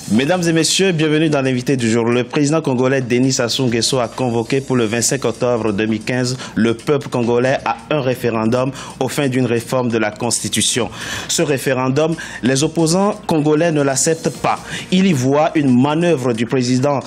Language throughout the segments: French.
Mesdames et messieurs, bienvenue dans l'invité du jour. Le président congolais Denis Sassou Nguesso a convoqué pour le 25 octobre 2015 le peuple congolais à un référendum aux fins d'une réforme de la Constitution. Ce référendum, les opposants congolais ne l'acceptent pas. Ils y voient une manœuvre du président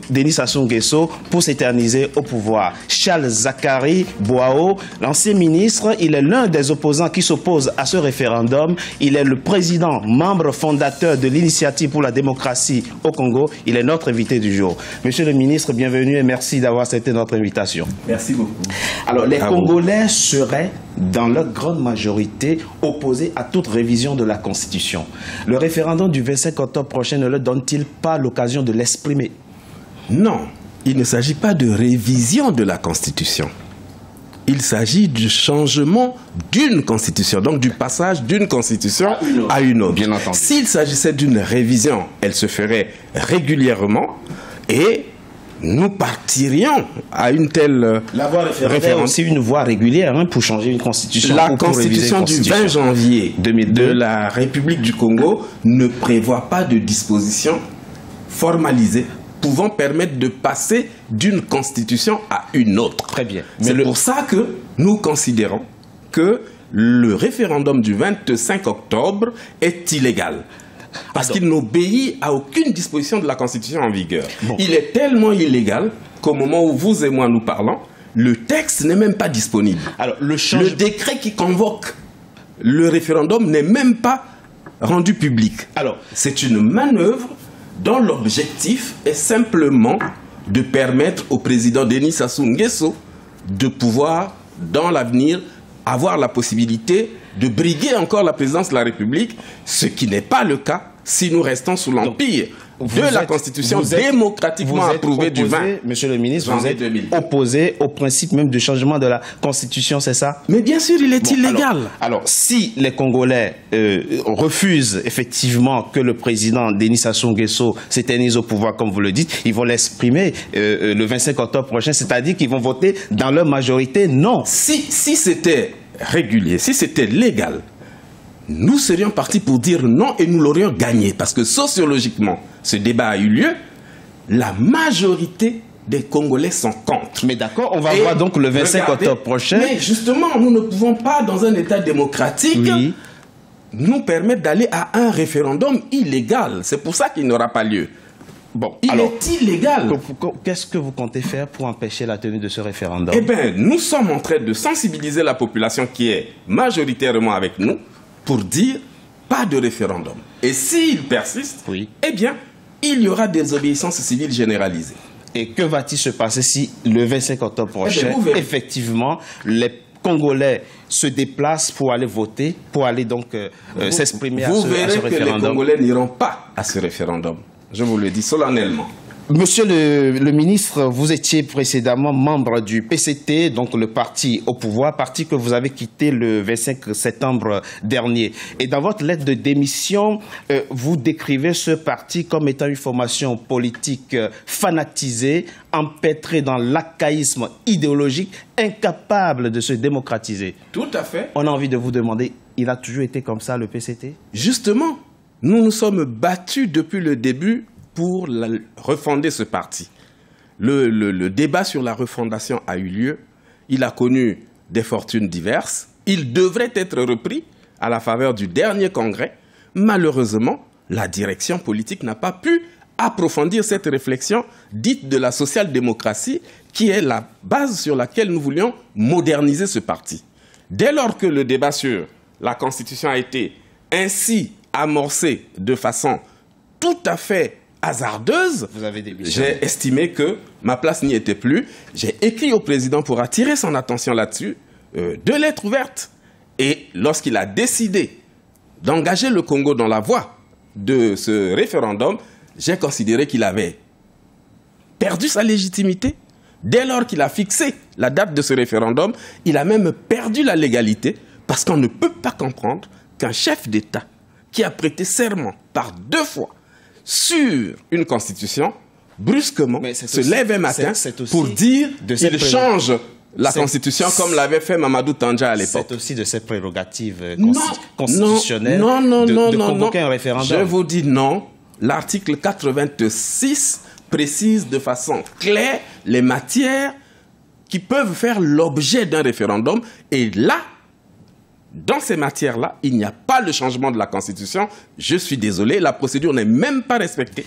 Denis Sassou Nguesso pour s'éterniser au pouvoir. Charles Zakari Boao, l'ancien ministre, il est l'un des opposants qui s'oppose à ce référendum. Il est le président, membre fondateur de l'Initiative pour la démocratie au Congo. Il est notre invité du jour. Monsieur le ministre, bienvenue et merci d'avoir accepté notre invitation. Merci beaucoup. Alors, les Congolais seraient, dans leur grande majorité, opposés à toute révision de la Constitution. Le référendum du 25 octobre prochain ne leur donne-t-il pas l'occasion de l'exprimer? Non, il ne s'agit pas de révision de la Constitution. Il s'agit du changement d'une constitution, donc du passage d'une constitution à une autre. Bien entendu. S'il s'agissait d'une révision, elle se ferait régulièrement et nous partirions à une telle La voie référendaire est aussi une voie régulière pour changer une constitution. La constitution du 20 janvier 2002 de la République du Congo ne prévoit pas de dispositions formalisées pouvant permettre de passer d'une constitution à une autre. Très bien. C'est pour ça que nous considérons que le référendum du 25 octobre est illégal. Parce qu'il n'obéit à aucune disposition de la Constitution en vigueur. Bon. Il est tellement illégal qu'au moment où vous et moi nous parlons, le texte n'est même pas disponible. Alors, le décret qui convoque le référendum n'est même pas rendu public. Alors, c'est une manœuvre dont l'objectif est simplement de permettre au président Denis Sassou Nguesso de pouvoir, dans l'avenir, avoir la possibilité de briguer encore la présidence de la République, ce qui n'est pas le cas si nous restons sous l'empire de la Constitution démocratiquement approuvée du 20. Monsieur le ministre, vous êtes opposé au principe même du changement de la Constitution, c'est ça? Mais bien sûr, il est illégal. Alors, si les Congolais refusent effectivement que le président Denis Sassou Nguesso s'éternise au pouvoir, comme vous le dites, ils vont l'exprimer le 25 octobre prochain, c'est-à-dire qu'ils vont voter dans leur majorité non. Si c'était régulier, si c'était légal, nous serions partis pour dire non et nous l'aurions gagné. Parce que sociologiquement, ce débat a eu lieu. La majorité des Congolais sont contre. Mais d'accord, on va voir donc le 25 octobre prochain. Mais justement, nous ne pouvons pas, dans un État démocratique, nous permettre d'aller à un référendum illégal. C'est pour ça qu'il n'aura pas lieu. Bon, il est illégal. Qu'est-ce que vous comptez faire pour empêcher la tenue de ce référendum? Eh bien, nous sommes en train de sensibiliser la population qui est majoritairement avec nous pour dire pas de référendum. Et s'il persiste, eh bien, il y aura des obéissances civiles généralisées. Et que va-t-il se passer si le 25 octobre prochain, effectivement, les Congolais se déplacent pour aller voter, pour aller donc s'exprimer à ce référendum? Vous verrez que les Congolais n'iront pas à ce référendum. Je vous le dis solennellement. Monsieur le ministre, vous étiez précédemment membre du PCT, donc le parti au pouvoir, parti que vous avez quitté le 25 septembre dernier. Et dans votre lettre de démission, vous décrivez ce parti comme étant une formation politique fanatisée, empêtrée dans l'archaïsme idéologique, incapable de se démocratiser. Tout à fait. On a envie de vous demander, il a toujours été comme ça le PCT? Justement, nous nous sommes battus depuis le début pour refonder ce parti. Le débat sur la refondation a eu lieu. Il a connu des fortunes diverses. Il devrait être repris à la faveur du dernier congrès. Malheureusement, la direction politique n'a pas pu approfondir cette réflexion dite de la social-démocratie, qui est la base sur laquelle nous voulions moderniser ce parti. Dès lors que le débat sur la Constitution a été ainsi amorcé de façon tout à fait hasardeuse, j'ai estimé que ma place n'y était plus. J'ai écrit au président pour attirer son attention là-dessus, 2 lettres ouvertes. Et lorsqu'il a décidé d'engager le Congo dans la voie de ce référendum, j'ai considéré qu'il avait perdu sa légitimité. Dès lors qu'il a fixé la date de ce référendum, il a même perdu la légalité, parce qu'on ne peut pas comprendre qu'un chef d'État qui a prêté serment par 2 fois sur une constitution, brusquement, se lève un matin pour dire qu'il change la Constitution comme l'avait fait Mamadou Tandja à l'époque. C'est aussi de ses prérogatives constitutionnelles de convoquer un référendum. Je vous dis non. l'article 86 précise de façon claire les matières qui peuvent faire l'objet d'un référendum. Et là, dans ces matières-là, il n'y a pas le changement de la Constitution. Je suis désolé, la procédure n'est même pas respectée.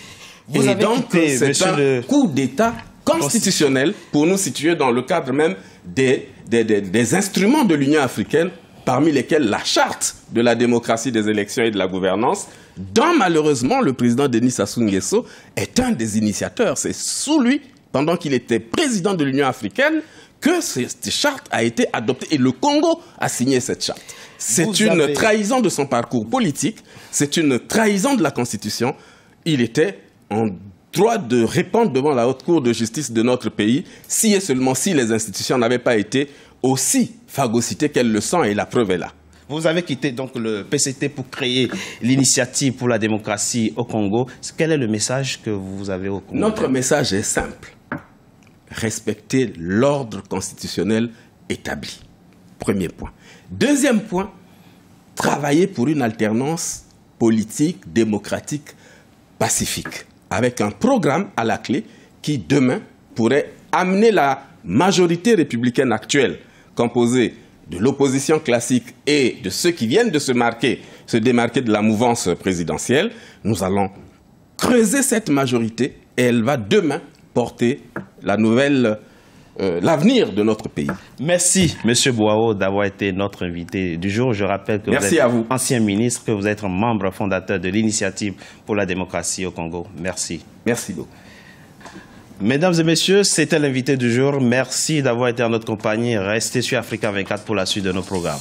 Et donc, c'est un coup d'État constitutionnel pour nous situer dans le cadre même des instruments de l'Union africaine, parmi lesquels la charte de la démocratie des élections et de la gouvernance, dont malheureusement le président Denis Sassou Nguesso est un des initiateurs. C'est sous lui, pendant qu'il était président de l'Union africaine, que cette charte a été adoptée. Et le Congo a signé cette charte. C'est une trahison de son parcours politique, c'est une trahison de la Constitution. Il était en droit de répondre devant la haute cour de justice de notre pays, si et seulement si les institutions n'avaient pas été aussi phagocytées qu'elles le sont, et la preuve est là. Vous avez quitté donc le PCT pour créer l'initiative pour la démocratie au Congo. Quel est le message que vous avez au Congo? Notre message est simple. Respecter l'ordre constitutionnel établi. Premier point. Deuxième point, travailler pour une alternance politique, démocratique, pacifique, avec un programme à la clé qui, demain, pourrait amener la majorité républicaine actuelle, composée de l'opposition classique et de ceux qui viennent de se démarquer de la mouvance présidentielle. Nous allons creuser cette majorité et elle va demain porter l'avenir de notre pays. Merci, M. Boao, d'avoir été notre invité du jour. Je rappelle que Merci vous êtes à vous. ancien ministre, que vous êtes membre fondateur de l'initiative pour la démocratie au Congo. Merci. Merci beaucoup. Mesdames et messieurs, c'était l'invité du jour. Merci d'avoir été en notre compagnie. Restez sur Africa 24 pour la suite de nos programmes.